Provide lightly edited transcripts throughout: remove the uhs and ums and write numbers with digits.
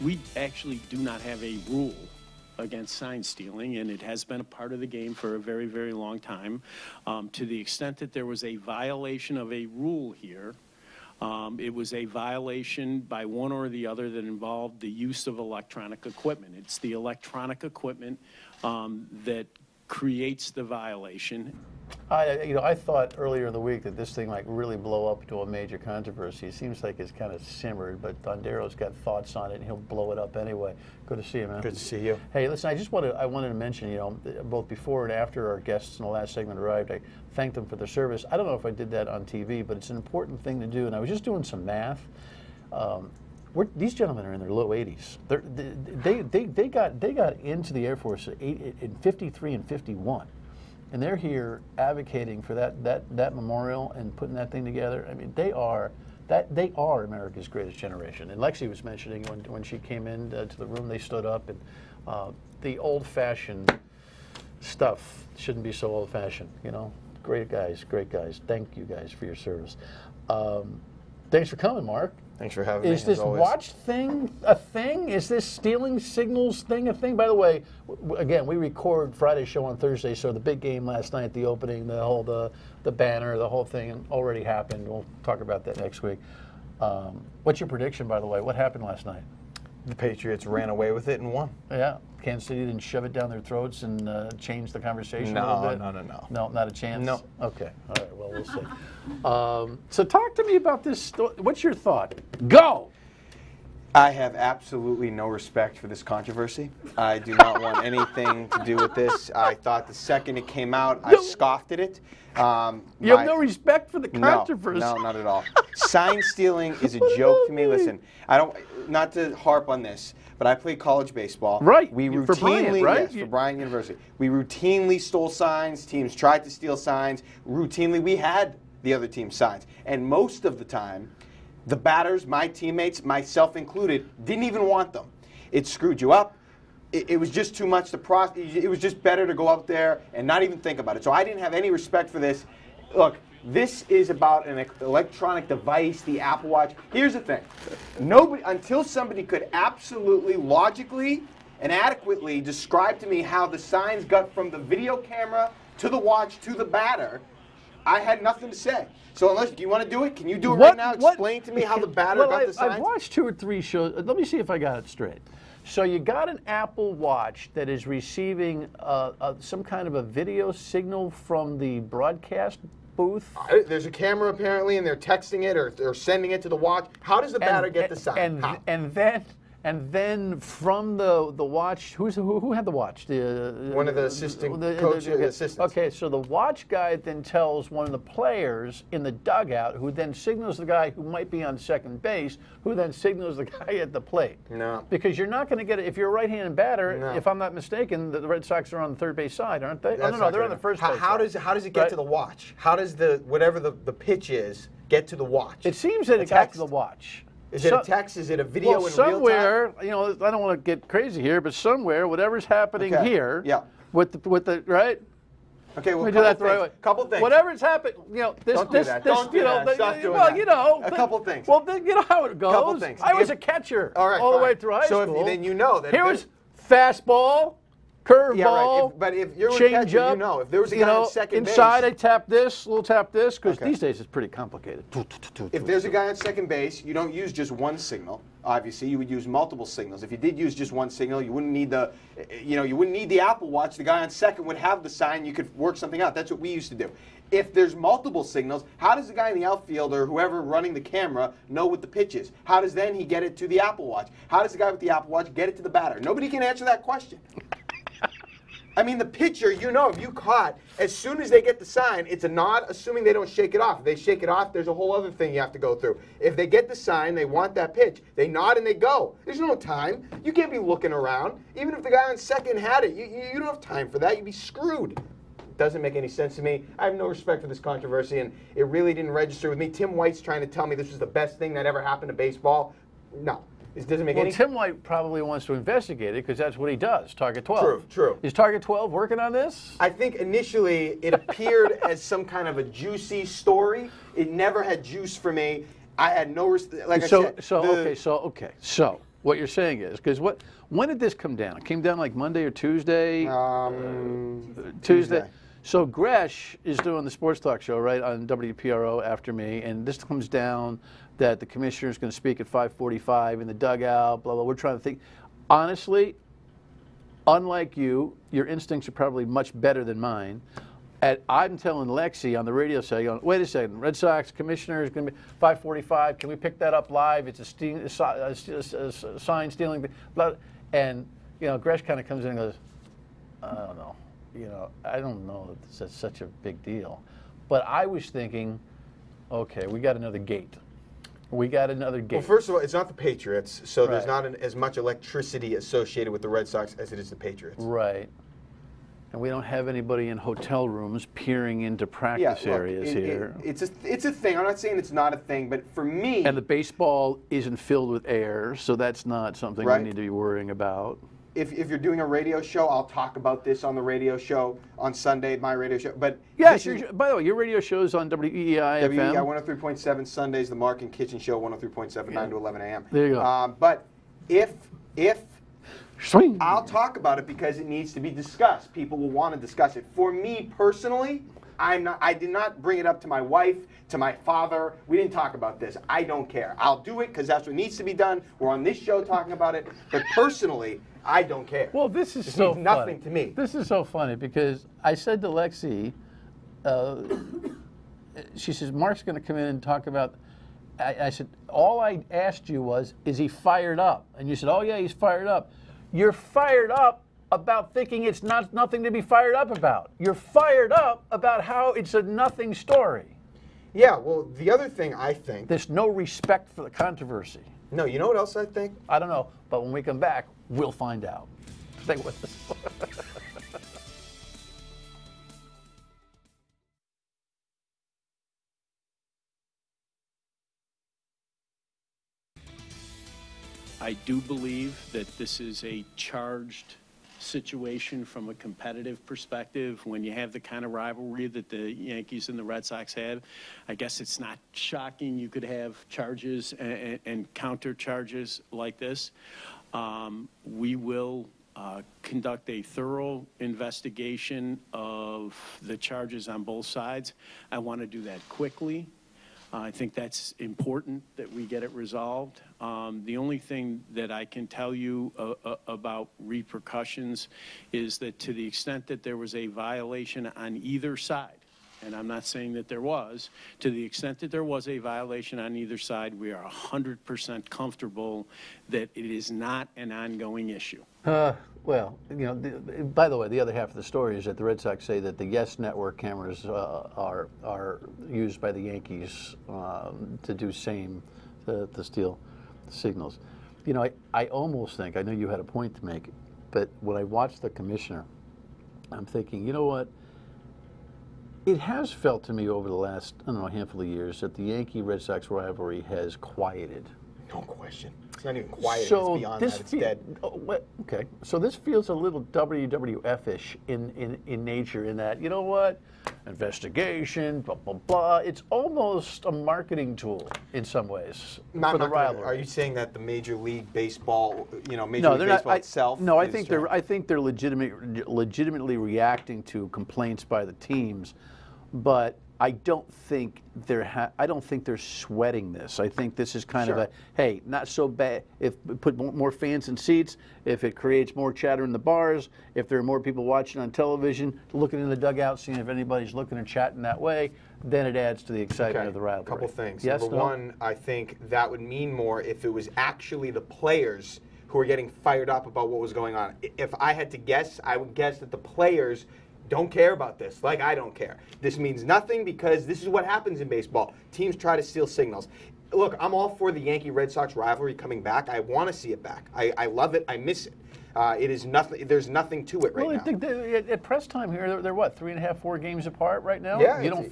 we actually do not have a rule against sign stealing, and it has been a part of the game for a very, very long time. To the extent that there was a violation of a rule here, it was a violation by one or the other that involved the use of electronic equipment. It's the electronic equipment that creates the violation. I thought earlier in the week that this thing might really blow up to a major controversy. It seems like it's kind of simmered, but Dondero's got thoughts on it, and he'll blow it up anyway. Good to see you, man. Good to see you. Hey, listen, I wanted to mention, both before and after our guests in the last segment arrived, I thanked them for their service. I don't know if I did that on TV, but it's an important thing to do, and I was just doing some math. These gentlemen are in their low 80s. They got into the Air Force in 53 and 51. And they're here advocating for that memorial and putting that thing together. I mean, they are America's greatest generation. And Lexi was mentioning when she came in to the room, they stood up, and the old-fashioned stuff shouldn't be so old-fashioned. Great guys. Thank you guys for your service. Thanks for coming, Mark. Thanks for having me. Is this watch thing a thing? Is this stealing signals thing a thing? By the way, again, we record Friday's show on Thursday, so the big game last night, the opening, the banner, the whole thing already happened. We'll talk about that next week. What's your prediction, by the way? What happened last night? The Patriots ran away with it and won. Yeah. Kansas City didn't shove it down their throats and change the conversation a little bit? No. No, not a chance? No. Okay. All right. Well, we'll see. So talk to me about this. What's your thought? Go! I have absolutely no respect for this controversy. I do not want anything to do with this. I thought the second it came out, I scoffed at it. You have no respect for the controversy? No, not at all. Sign stealing is a joke to me. Listen, not to harp on this, but I played college baseball. Right. We routinely, for Bryant, right? Yes, for Bryant University. We routinely stole signs. Teams tried to steal signs. Routinely, we had the other team's signs. And most of the time, the batters, my teammates, myself included, didn't even want them. It screwed you up. It was just too much to process. It was just better to go out there and not even think about it. So I didn't have any respect for this. Look, this is about an electronic device, the Apple Watch. Here's the thing. Until somebody could absolutely, logically, and adequately describe to me how the signs got from the video camera to the watch to the batter, I had nothing to say. So unless you want to do it, can you do it right now? Explain to me how the batter got the signs. I've watched 2 or 3 shows. Let me see if I got it straight. So you got an Apple Watch that is receiving some kind of a video signal from the broadcast booth? There's a camera apparently, and they're texting it or sending it to the watch. How does the batter get the sign? And then from the watch, who had the watch? One of the assistant assistants. Okay, so the watch guy then tells one of the players in the dugout, who then signals the guy who might be on second base, who then signals the guy at the plate. No. Because you're not going to get it. If you're a right-handed batter, if I'm not mistaken, the Red Sox are on the third base side, aren't they? Oh, no, they're on the first base side. How does it get to the watch? How does whatever the pitch is get to the watch? It seems that it got to the watch. Is it a text? Is it a video in real time? Somewhere, I don't want to get crazy here, but somewhere, whatever's happening here, with the right. Okay, well, we do that the right way. Couple things. Whatever's happening, Don't do that. Stop doing that. A couple things. Well, you know how it goes. Couple things. I was a catcher all the way through high school. So then you know that. Here was fastball. Curveball, but if you're a change catcher, up, you know. If there was a guy on second base, inside I tap this, little tap this, because these days it's pretty complicated. If there's a guy on second base, you don't use just one signal. Obviously, you would use multiple signals. If you did use just one signal, you wouldn't need the Apple Watch. The guy on second would have the sign. You could work something out. That's what we used to do. If there's multiple signals, how does the guy in the outfield or whoever running the camera know what the pitch is? How does then he get it to the Apple Watch? How does the guy with the Apple Watch get it to the batter? Nobody can answer that question. I mean, the pitcher, if you caught, as soon as they get the sign, it's a nod, assuming they don't shake it off. If they shake it off, there's a whole other thing you have to go through. If they get the sign, they want that pitch, they nod and they go. There's no time. You can't be looking around. Even if the guy on second had it, you don't have time for that. You'd be screwed. It doesn't make any sense to me. I have no respect for this controversy, and it really didn't register with me. Tim White's trying to tell me this was the best thing that ever happened to baseball. No. It doesn't make any sense. Tim White probably wants to investigate it because that's what he does, Target 12. True. Is Target 12 working on this? I think initially it appeared as some kind of a juicy story. It never had juice for me. I had no, like I said. So What you're saying is, because when did this come down? It came down like Monday or Tuesday? Tuesday. So Gresh is doing the sports talk show, right, on WPRO after me, and this comes down that the commissioner is going to speak at 5:45 in the dugout, blah, blah. We're trying to think. Honestly, unlike you, your instincts are probably much better than mine. I'm telling Lexi on the radio set, going, wait a second, Red Sox commissioner is going to be 5:45. Can we pick that up live? It's a sign stealing. And, Gresh kind of comes in and goes, I don't know. I don't know that that's such a big deal. But I was thinking, okay, we got another gate. Well, first of all, it's not the Patriots, so Right. there's not as much electricity associated with the Red Sox as it is the Patriots. Right. And we don't have anybody in hotel rooms peering into practice areas here. It's a thing. I'm not saying it's not a thing, but for me... And the baseball isn't filled with air, so that's not something we need to be worrying about. If you're doing a radio show, I'll talk about this on the radio show on Sunday, my radio show. But yes, by the way, your radio show is on WPRI FM. WPRI 103.7 Sundays, the Mark and Kitchen Show 103.7, 9 to 11 a.m. There you go. But if Swing. I'll talk about it because it needs to be discussed. People will want to discuss it. For me personally, I did not bring it up to my wife, to my father. We didn't talk about this. I don't care. I'll do it because that's what needs to be done. We're on this show talking about it. But personally, I don't care. Well, this is This so means nothing to me. This is so funny because I said to Lexi, she says, Mark's going to come in and talk about, I said, all I asked you was, is he fired up? And you said, oh yeah, he's fired up. You're fired up about thinking it's nothing to be fired up about. You're fired up about how it's a nothing story. Yeah, well, the other thing I think... There's no respect for the controversy. No, you know what else I think? I don't know, but when we come back, we'll find out. Stay with us. I do believe that this is a charged situation from a competitive perspective. When you have the kind of rivalry that the Yankees and the Red Sox have, I guess it's not shocking you could have charges and counter charges like this. We will conduct a thorough investigation of the charges on both sides. I want to do that quickly. I think that's important that we get it resolved. The only thing that I can tell you about repercussions is that to the extent that there was a violation on either side, and I'm not saying that there was, to the extent that there was a violation on either side, we are 100% comfortable that it is not an ongoing issue. Well, by the way, the other half of the story is that the Red Sox say that the Yes Network cameras are used by the Yankees to do same, to steal signals. I almost think, I know you had a point to make, but when I watched the commissioner, I'm thinking, you know what? It has felt to me over the last, handful of years that the Yankee-Red Sox rivalry has quieted. No question. It's not even quiet. So it's beyond that. It's dead. Okay. So this feels a little WWF-ish in nature in that, you know what? Investigation, blah, blah, blah. It's almost a marketing tool in some ways for the rivalry. Are you saying that the Major League Baseball, Major League they're Baseball not, itself? No, I think they're legitimately reacting to complaints by the teams, but I don't think they're sweating this. I think this is kind of a, hey, not so bad. If we put more fans in seats, if it creates more chatter in the bars, if there are more people watching on television, looking in the dugout, seeing if anybody's looking and chatting that way, then it adds to the excitement of the rivalry. A couple things. Yes, Number one, I think that would mean more if it was actually the players who were getting fired up about what was going on. If I had to guess, I would guess that the players don't care about this, like I don't care. This means nothing because this is what happens in baseball. Teams try to steal signals. Look, I'm all for the Yankee-Red Sox rivalry coming back. I want to see it back. I love it. I miss it. It is nothing. There's nothing to it right now. Well, I think at press time here, they're what, 3.5, 4 games apart right now. Yeah, you don't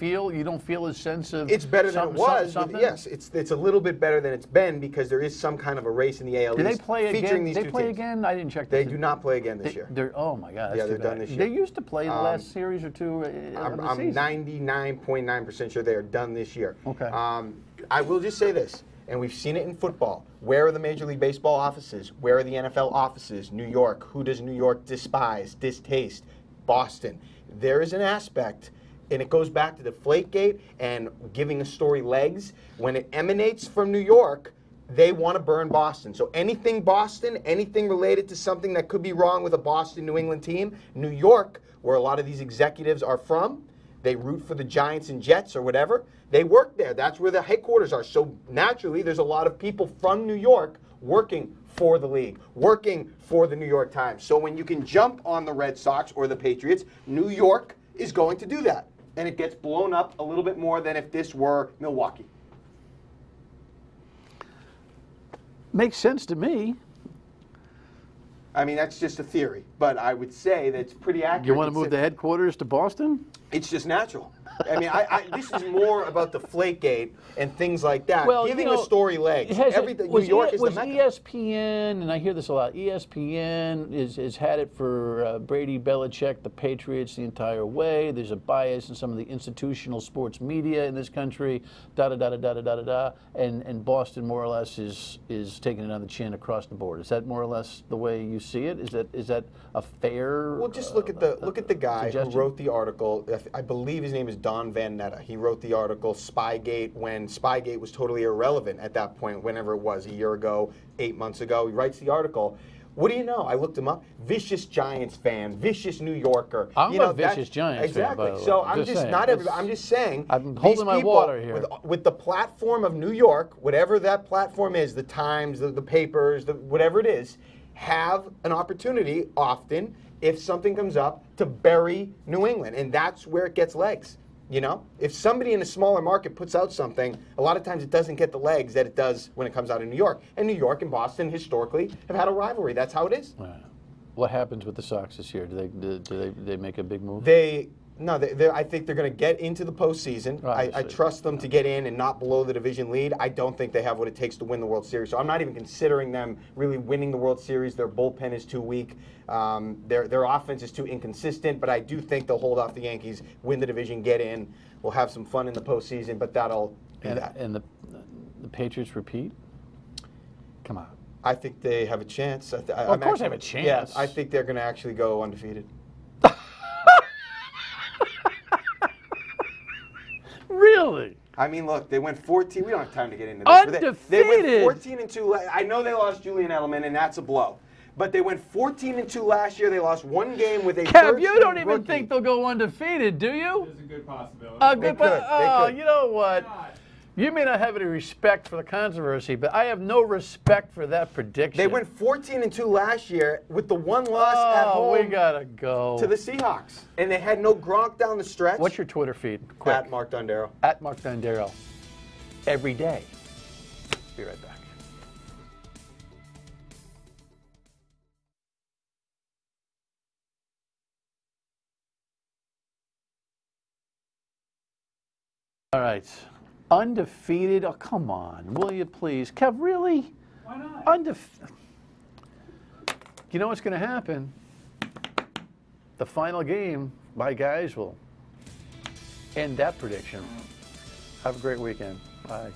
feel a sense of. It's better than it was. Yes, it's a little bit better than it's been because there is some kind of a race in the AL East. Do they play featuring again? These They two play teams. again? I didn't check. They do not play again this year. Oh my God! Yeah, they're done this year. They used to play the last series or two. I'm 99.9% sure they are done this year. Okay. I will just say this. And we've seen it in football. Where are the Major League Baseball offices? Where are the NFL offices? New York. Who does New York despise, distaste? Boston. There is an aspect, and it goes back to Deflategate and giving a story legs. When it emanates from New York, they want to burn Boston. So anything Boston, anything related to something that could be wrong with a Boston, New England team, New York, where a lot of these executives are from, they root for the Giants and Jets or whatever. They work there. That's where the headquarters are. So naturally, there's a lot of people from New York working for the league, working for the New York Times. So when you can jump on the Red Sox or the Patriots, New York is going to do that. And it gets blown up a little bit more than if this were Milwaukee. Makes sense to me. I mean, that's just a theory, but I would say that's pretty accurate. You want to move the headquarters to Boston? It's just natural. I mean, this is more about Deflategate and things like that. Well, giving a story legs. New York is the mecca. ESPN, and I hear this a lot, ESPN has had it for Brady, Belichick, the Patriots the entire way. There's a bias in some of the institutional sports media in this country, da-da-da-da-da-da-da-da, and Boston more or less is taking it on the chin across the board. Is that more or less the way you see it? Is that a fair Well, just look at the guy suggestion? who wrote the article. I believe his name is Don Van Netta. He wrote the article Spygate when Spygate was totally irrelevant at that point, whenever it was, a year ago, 8 months ago. He writes the article. What do you know? I looked him up. Vicious Giants fan, vicious New Yorker. I'm a vicious Giants fan, by the way. So I'm just not everybody. I'm just saying. I'm holding my water here. With the platform of New York, whatever that platform is, the Times, the papers, whatever it is, have an opportunity often, if something comes up, to bury New England, and that's where it gets legs. You know, if somebody in a smaller market puts out something, a lot of times it doesn't get the legs that it does when it comes out in New York. And New York and Boston historically have had a rivalry. That's how it is. What happens with the Sox this year? Do they make a big move? I think they're going to get into the postseason. I trust them to get in and not blow the division lead. I don't think they have what it takes to win the World Series. So I'm not even considering them really winning the World Series. Their bullpen is too weak. Their offense is too inconsistent. But I do think they'll hold off the Yankees, win the division, get in. We'll have some fun in the postseason, but that'll be that. And the Patriots repeat? Come on. I think they have a chance. Of course they have a chance. Yeah, I think they're going to actually go undefeated. Really? I mean, look, they went 14. We don't have time to get into this. Undefeated. They went 14-2. I know they lost Julian Edelman, and that's a blow. But they went 14-2 last year. They lost one game with a Kev, you don't even rookie. think they'll go undefeated, do you? There's a good possibility. They could. You know what? You may not have any respect for the controversy, but I have no respect for that prediction. They went 14-2 last year with the one loss at home. We gotta go to the Seahawks, and they had no Gronk down the stretch. What's your Twitter feed? Quick. At Mark Dondero. At Mark Dondero. Every day. Be right back. All right. Undefeated? Oh, come on. Will you please? Kev, really? Why not? Undefeated. You know what's going to happen? The final game, my guys will end that prediction. Have a great weekend. Bye.